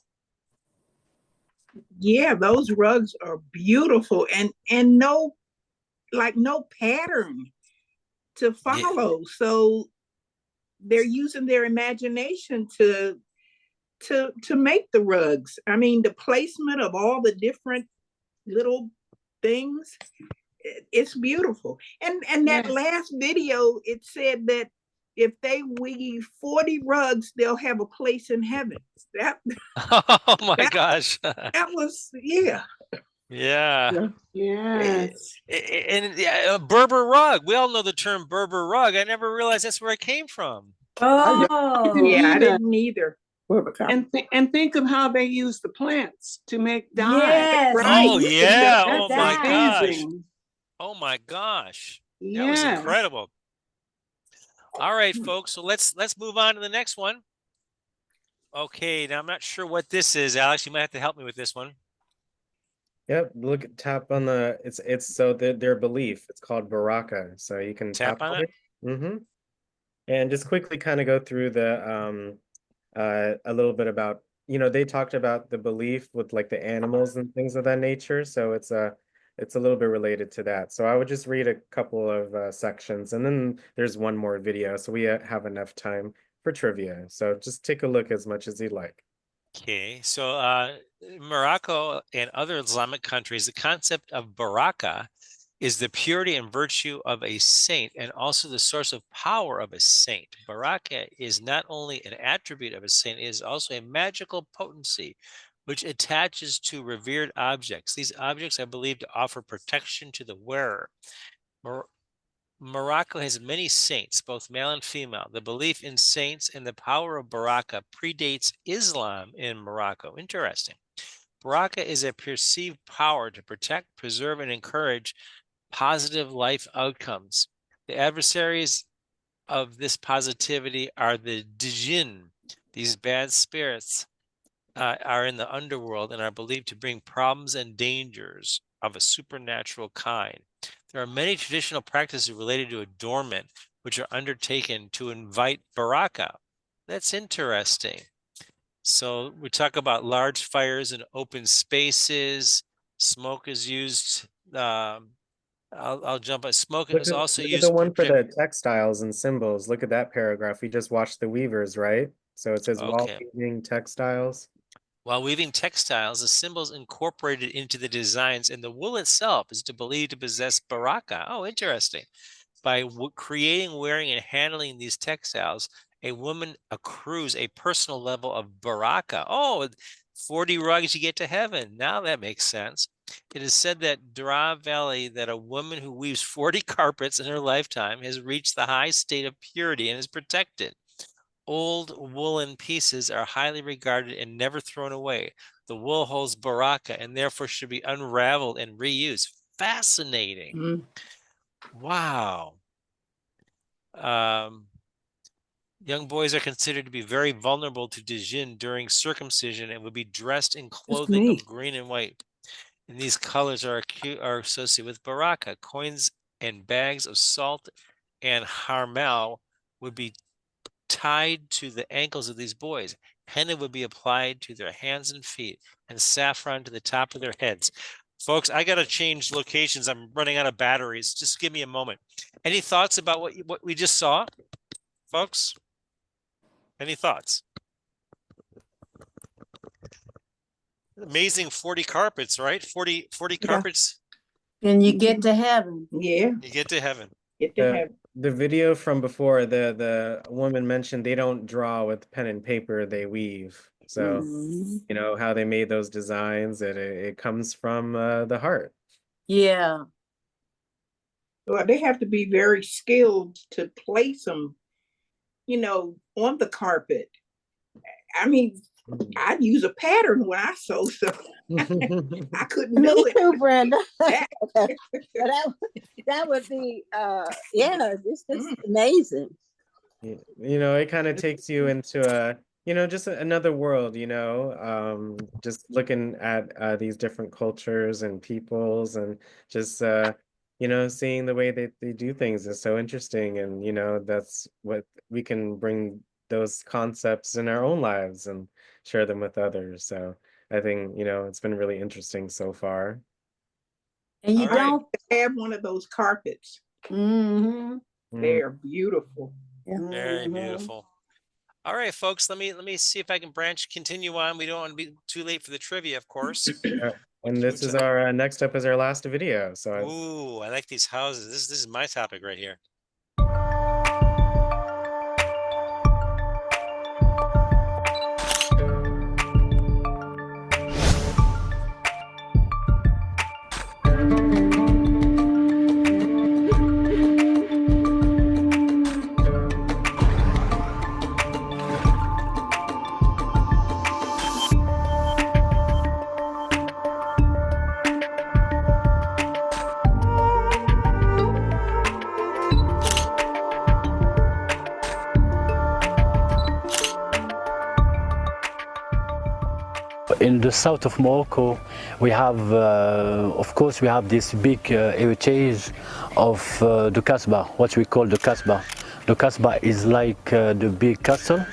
Yeah, those rugs are beautiful and no pattern to follow. So they're using their imagination to to make the rugs. I mean, the placement of all the different little things, it's beautiful. And that Yes. last video, it said that if they weave 40 rugs, they'll have a place in heaven. That Oh my that gosh. that was, yeah. Yeah. Yes. And yeah, a Berber rug. We all know the term Berber rug. I never realized that's where it came from. Oh, Yeah, I either. didn't either. And think of how they use the plants to make dye. Yes. Right. Oh yeah. The Oh my dye. gosh. Amazing. Oh my gosh. That was Yes. incredible. All right, folks. So let's move on to the next one. Okay, now I'm not sure what this is, Alex. You might have to help me with this one. Yep, look at tap on the it's so their belief. It's called Baraka. So you can Tap on it. Mm-hmm. And just quickly kind of go through the a little bit about, they talked about the belief with like the animals and things of that nature. So it's a little bit related to that. So I would just read a couple of sections, and then there's one more video. So we have enough time for trivia. So just take a look as much as you like. Okay, so Morocco and other Islamic countries, the concept of baraka is the purity and virtue of a saint and also the source of power of a saint. Baraka is not only an attribute of a saint, it is also a magical potency which attaches to revered objects. These objects are believed to offer protection to the wearer. Morocco has many saints, both male and female. The belief in saints and the power of Baraka predates Islam in Morocco. Interesting. Baraka is a perceived power to protect, preserve, and encourage positive life outcomes. The adversaries of this positivity are the Djinn. These bad spirits are in the underworld and are believed to bring problems and dangers of a supernatural kind. There are many traditional practices related to adornment which are undertaken to invite baraka. That's interesting. So we talk about large fires in open spaces. Smoke is used. I'll jump on. Smoke is also Look at used. the one for the textiles and symbols. Look at that paragraph. We just watched the weavers, right? So it says while Okay. weaving textiles. While weaving textiles, the symbols incorporated into the designs and the wool itself is believed to possess baraka. Oh, interesting. By creating, wearing, and handling these textiles, a woman accrues a personal level of baraka. Oh, 40 rugs, you get to heaven. Now that makes sense. It is said that Dra Valley, that a woman who weaves 40 carpets in her lifetime has reached the high state of purity and is protected. Old woolen pieces are highly regarded and never thrown away. The wool holds baraka and therefore should be unraveled and reused. Fascinating. Wow. Young boys are considered to be very vulnerable to Djinn during circumcision and would be dressed in clothing of green and white. And these colors are associated with baraka. Coins and bags of salt and harmel would be tied to the ankles of these boys. Henna would be applied to their hands and feet, and saffron to the top of their heads. Folks, I got to change locations. I'm running out of batteries. Just give me a moment. Any thoughts about what we just saw, folks? Any thoughts? Amazing 40 carpets, right? 40 carpets. And you get to heaven. Yeah. You get to heaven. Get to heaven. The video from before, the woman mentioned they don't draw with pen and paper, they weave. So, how they made those designs, it comes from the heart. Yeah. Well, they have to be very skilled to place them, on the carpet. I mean, I'd use a pattern when I sew, so I couldn't do it. Me too, Brenda. that would be this is amazing. It kind of takes you into just another world, just looking at these different cultures and peoples, and just seeing the way they do things is so interesting. And that's what we can bring those concepts in our own lives and share them with others. So I think it's been really interesting so far. And you don't have one of those carpets. They're beautiful. Very beautiful. All right, folks, let me see if I can continue on. We don't want to be too late for the trivia, of course. And this is our next up is our last video. So Ooh, I like these houses. This is my topic right here. In the south of Morocco, we have, of course, we have this big heritage of the Kasbah, what we call the Kasbah. The Kasbah is like the big castle,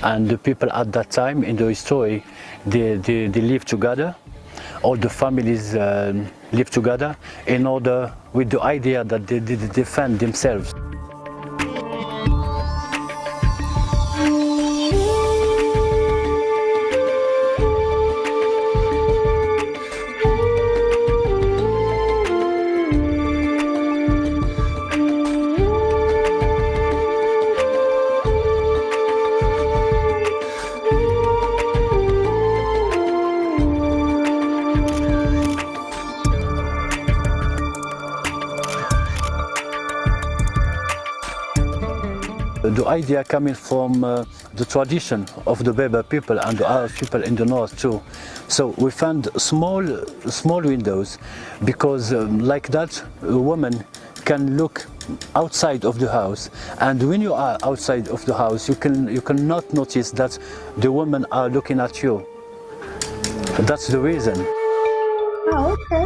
and the people at that time in the history, they live together. All the families live together in order, with the idea that they defend themselves. The idea coming from the tradition of the Berber people and the Arab people in the north too. So we found small windows because like that a woman can look outside of the house, and when you are outside of the house you cannot notice that the women are looking at you. That's the reason. Oh, okay.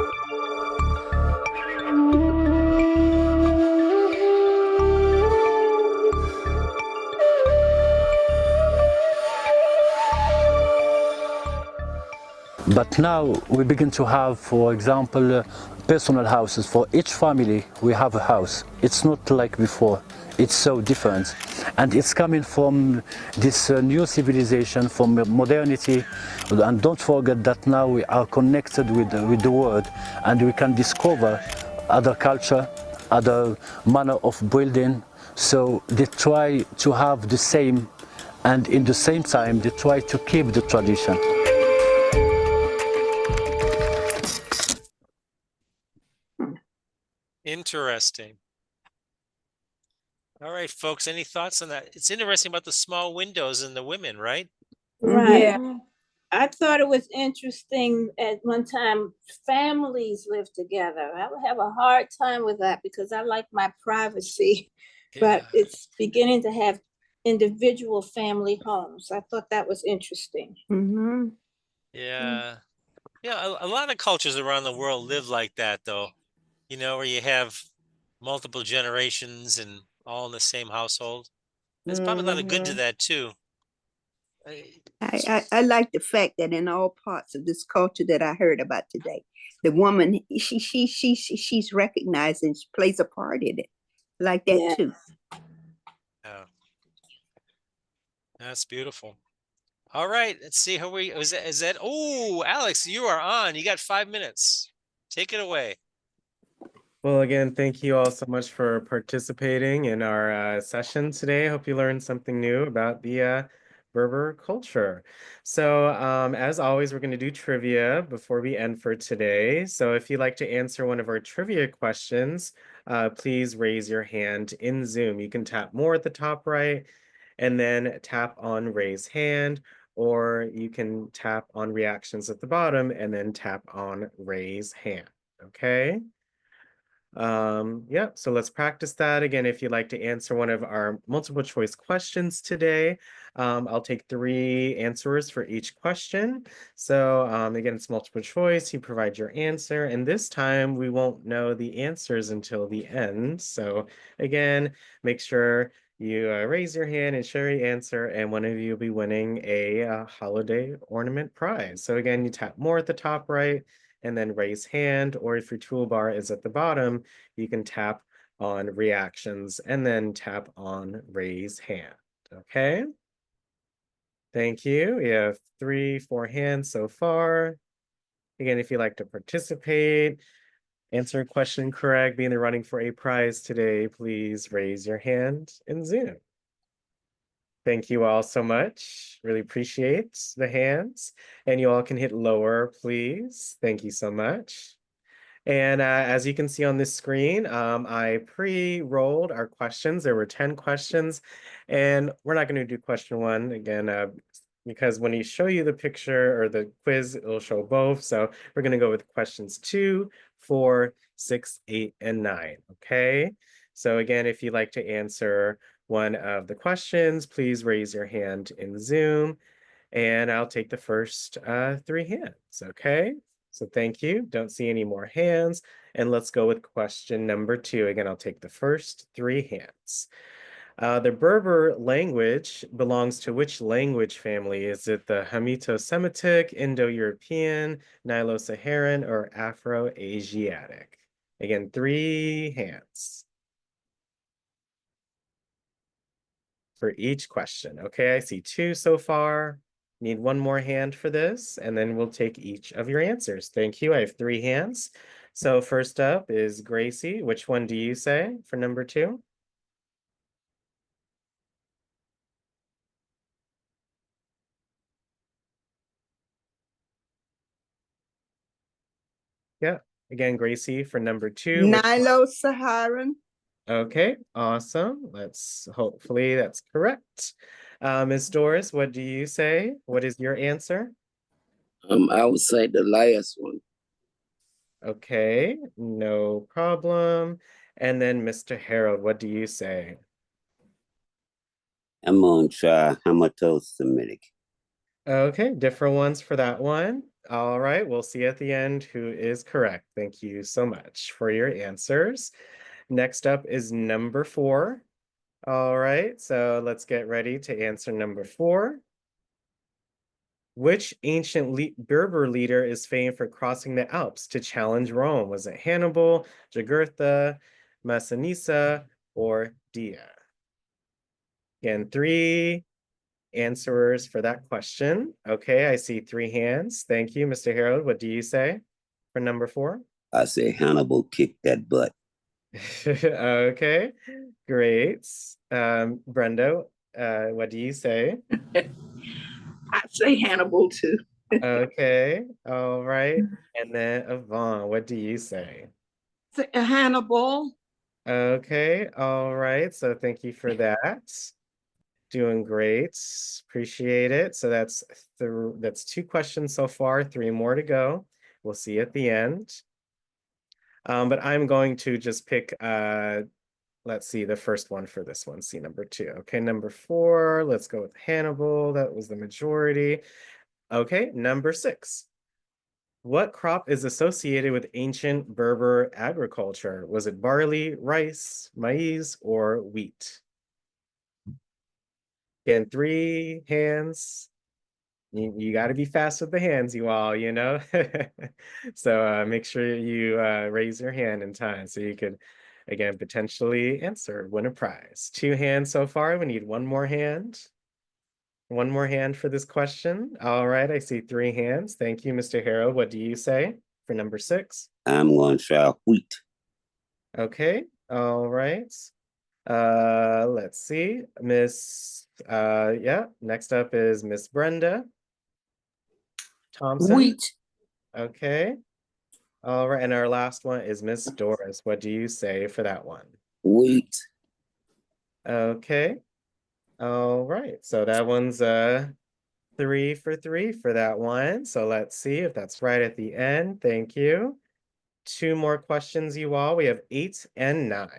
But now we begin to have, for example, personal houses. For each family we have a house. It's not like before. It's so different. And it's coming from this new civilization, from modernity. And don't forget that now we are connected with the world, and we can discover other culture, other manner of building. So they try to have the same, and in the same time they try to keep the tradition. Interesting. All right, folks, any thoughts on that? It's interesting about the small windows and the women, right? Right. Yeah. I thought it was interesting at one time families lived together. I would have a hard time with that because I like my privacy, but Yeah. it's beginning to have individual family homes. I thought that was interesting. Mm-hmm. Yeah. Yeah, a lot of cultures around the world live like that, though. You know, where you have multiple generations and all in the same household. There's probably a lot of good to that too. I like the fact that in all parts of this culture that I heard about today, the woman she's recognized and she plays a part in it, like that Yeah. too. Yeah. That's beautiful. All right, let's see how we is that oh, Alex, you are on. You got 5 minutes. Take it away. well, again, thank you all so much for participating in our session today. Hope you learned something new about the Berber culture. So, as always, we're going to do trivia before we end for today. So, if you'd like to answer one of our trivia questions, please raise your hand in Zoom. You can tap more at the top right and then tap on raise hand, or you can tap on reactions at the bottom and then tap on raise hand. Okay. Yeah, so let's practice that again. If you'd like to answer one of our multiple choice questions today, I'll take 3 answers for each question. So again, it's multiple choice. You provide your answer, and this time we won't know the answers until the end. So again, make sure you raise your hand and share your answer, and one of you will be winning a holiday ornament prize. So again, you tap more at the top right, and then raise hand, or if your toolbar is at the bottom, you can tap on reactions and then tap on raise hand, okay? Thank you. We have 3, 4 hands so far. Again, if you'd like to participate, answer a question correct, be in the running for a prize today, please raise your hand in Zoom. Thank you all so much. Really appreciate the hands. And you all can hit lower, please. Thank you so much. And as you can see on this screen, I pre-rolled our questions. There were 10 questions, and we're not going to do question one again, because when you show you the picture or the quiz, it'll show both. So we're going to go with questions 2, 4, 6, 8, and 9. Okay. So again, if you'd like to answer one of the questions, please raise your hand in Zoom, and I'll take the first 3 hands. Okay. So thank you. Don't see any more hands. And let's go with question number 2. Again, I'll take the first 3 hands. The Berber language belongs to which language family? Is it the Hamito-Semitic, Indo-European, Nilo-Saharan, or Afro-Asiatic? Again, 3 hands for each question. Okay, I see 2 so far. Need 1 more hand for this, and then we'll take each of your answers. Thank you. I have 3 hands. So first up is Gracie. Which one do you say for number 2? Yeah. Again, Gracie for number 2. Nilo-Saharan. Okay, awesome. Hopefully that's correct. Ms. Doris, what do you say? What is your answer? I would say the last one. Okay, no problem. And then Mr. Harold, what do you say? I'm gonna try Hamato-Semitic. Okay, different ones for that one. All right, we'll see at the end who is correct. Thank you so much for your answers. Next up is number 4. All right, so let's get ready to answer number 4. Which ancient Berber leader is famed for crossing the Alps to challenge Rome? Was it Hannibal, Jugurtha, Massinissa, or Dia? Again, 3 answerers for that question. Okay, I see 3 hands. Thank you, Mr. Harold. What do you say for number 4? I say Hannibal kicked that butt. Okay, great. Brenda, what do you say? I'd say Hannibal too. Okay, all right. And then Yvonne, what do you say? Hannibal. Okay, all right. So thank you for that. Doing great. Appreciate it. So that's 2 questions so far, 3 more to go. We'll see at the end. But I'm going to just pick let's see, the first one for this one, see number 2. Okay, number 4, let's go with Hannibal. That was the majority. Okay, number 6. What crop is associated with ancient Berber agriculture? Was it barley, rice, maize, or wheat? Again, 3 hands. You got to be fast with the hands, you all, you know? So make sure you raise your hand in time so you could, again, potentially answer, win a prize. 2 hands so far. We need 1 more hand. 1 more hand for this question. All right, I see 3 hands. Thank you, Mr. Harold. What do you say for number 6? I'm gonna try wheat. Okay, all right. Let's see. Next up is Miss Brenda Thompson. Wheat. Okay. All right, and our last one is Miss Doris. What do you say for that one? Wheat. Okay. All right. So that one's 3 for 3 for that one. So let's see if that's right at the end. Thank you. 2 more questions, you all. We have 8 and 9.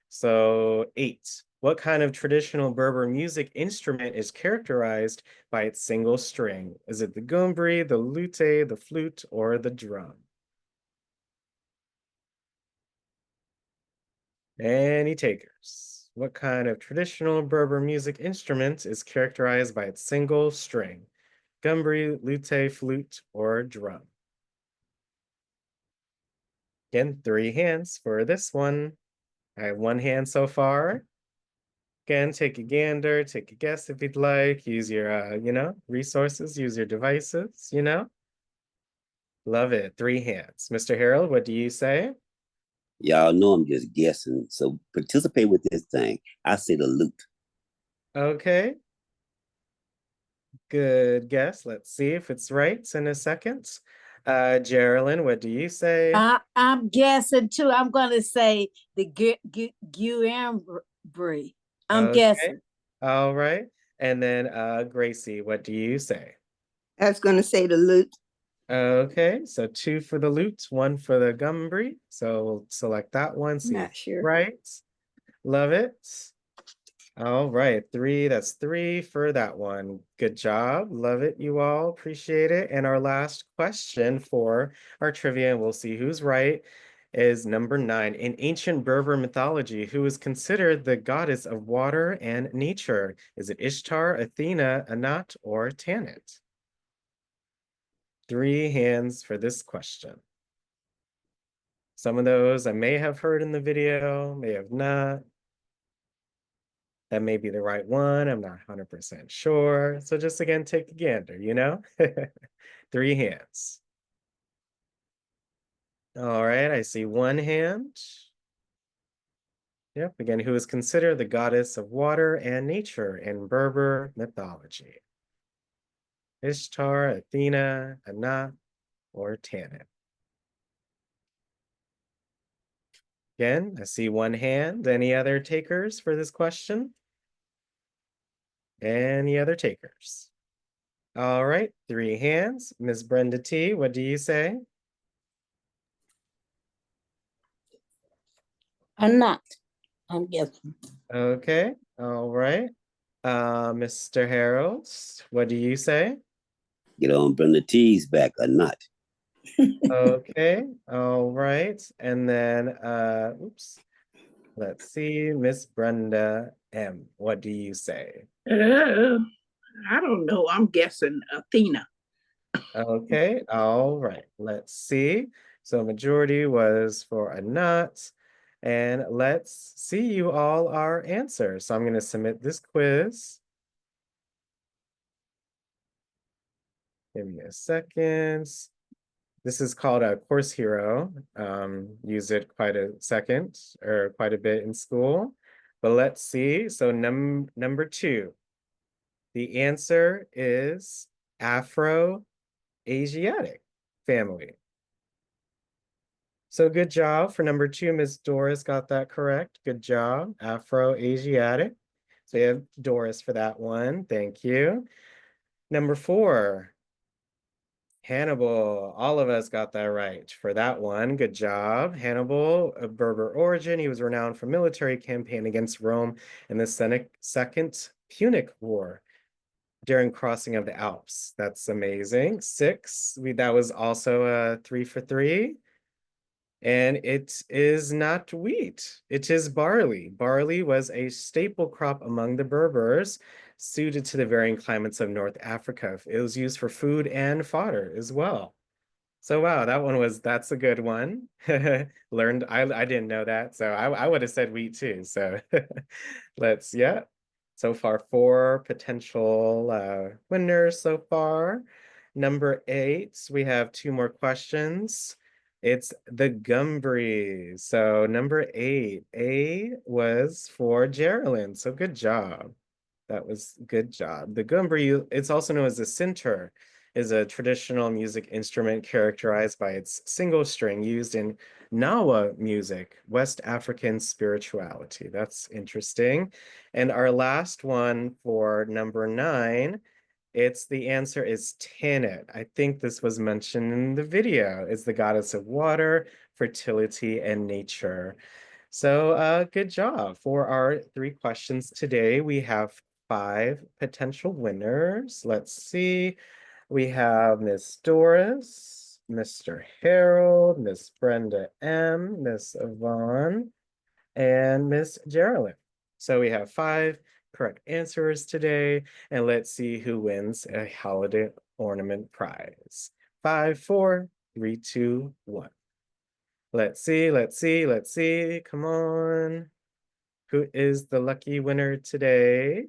So 8. What kind of traditional Berber music instrument is characterized by its single string? Is it the gumbri, the lute, the flute, or the drum? Any takers? What kind of traditional Berber music instrument is characterized by its single string? Gumbri, lute, flute, or drum? Again, 3 hands for this one. I have 1 hand so far. Again, take a gander, take a guess if you'd like. Use your, resources, use your devices. Love it. 3 hands. Mr. Harold, what do you say? Y'all know I'm just guessing. So participate with this thing. I say the lute. Okay. Good guess. Let's see if it's right in a second. Geraldine, what do you say? I'm guessing too. I'm gonna say the Guillain-Barré. I'm Okay. guessing. All right. And then Gracie, what do you say? I was going to say the lute. Okay, so 2 for the lute, 1 for the gumbree. So we'll select that one. See Not sure. right. Love it. All right, 3. That's 3 for that one. Good job. Love it, you all. Appreciate it. And our last question for our trivia, and we'll see who's right, is number 9. In ancient Berber mythology, who is considered the goddess of water and nature? Is it Ishtar, Athena, Anat, or Tanit? 3 hands for this question. Some of those I may have heard in the video, may have not. That may be the right one. I'm not 100% sure. So just again, take a gander. 3 hands. All right, I see 1 hand. Yep, again, who is considered the goddess of water and nature in Berber mythology? Ishtar, Athena, Anat, or Tanit? Again, I see 1 hand. Any other takers for this question? Any other takers? All right, 3 hands. Ms. Brenda T, what do you say? I'm not. I'm guessing. Okay, all right. Mr. Harold, what do you say? Get on, bring the T's back or not. Okay, all right. And then, oops, let's see, Miss Brenda M, what do you say? I don't know. I'm guessing Athena. Okay, all right, let's see. So majority was for a nut. And let's see you all our answers. So I'm going to submit this quiz. Give me a second. This is called a Course Hero. Use it quite a second or quite a bit in school. But let's see. So number 2. The answer is Afro-Asiatic family. So good job for number 2. Miss Doris got that correct. Good job. Afro-Asiatic. So you have Doris for that one. Thank you. Number 4. Hannibal. All of us got that right for that one. Good job. Hannibal, of Berber origin. He was renowned for military campaign against Rome in the Second Punic War during crossing of the Alps. That's amazing. 6. That was also a 3 for 3. And it is not wheat, it is barley. Barley was a staple crop among the Berbers, suited to the varying climates of North Africa. It was used for food and fodder as well. So wow, that's a good one. Learned, I didn't know that, so I would have said wheat too. So yeah. So far, 4 potential winners so far. Number 8, we have 2 more questions. It's the gumbree. So number 8, A was for Geraldine. So good job. That was good job. The gumbree, it's also known as the sintar, is a traditional music instrument characterized by its single string used in Nawa music, West African spirituality. That's interesting. And our last one for number 9, the answer is Tanit. I think this was mentioned in the video. It's the goddess of water, fertility, and nature. So good job. For our 3 questions today, we have 5 potential winners. Let's see. We have Miss Doris, Mr. Harold, Miss Brenda M, Miss Yvonne, and Miss Geraldine. So we have 5 correct answers today, and let's see who wins a holiday ornament prize. 5, 4, 3, 2, 1. Let's see. Come on. who is the lucky winner today.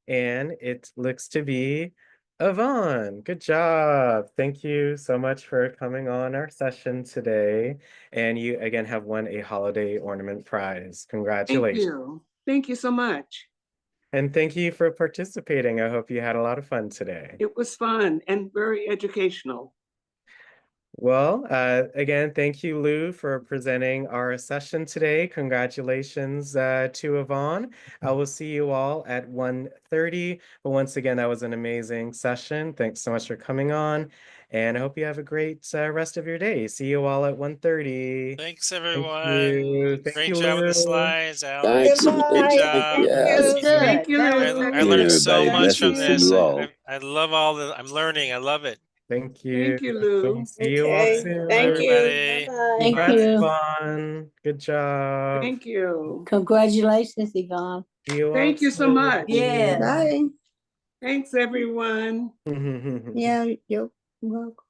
And it looks to be Yvonne. Good job. Thank you so much for coming on our session today. And you again have won a holiday ornament prize. Thank Congratulations. you. Thank you so much. And thank you for participating. I hope you had a lot of fun today. It was fun and very educational. Well, again, thank you, Lou, for presenting our session today. Congratulations to Yvonne. I will see you all at 1:30. But once again, that was an amazing session. Thanks so much for coming on. And I hope you have a great rest of your day. See you all at 1:30. Thanks, Thank everyone. you. Thank Great you, job with the Lou. slides, Alex. Thank you. Good Thank you. Thank job. you. That was good. Thank you, That was Lou. I very Again, learned good. so everybody, much from blessings to this. you all. I love all the, I'm learning. I love it. Thank you. Thank you, Lou. See you all Okay, soon. Bye, thank you. everybody. Bye-bye. Thank Bye. Congrats, you. Yvonne. Good job. Thank you. Congratulations, Yvonne. See you all Thank you so much. Yes. Bye. Thanks, everyone. soon. Yeah, you're welcome.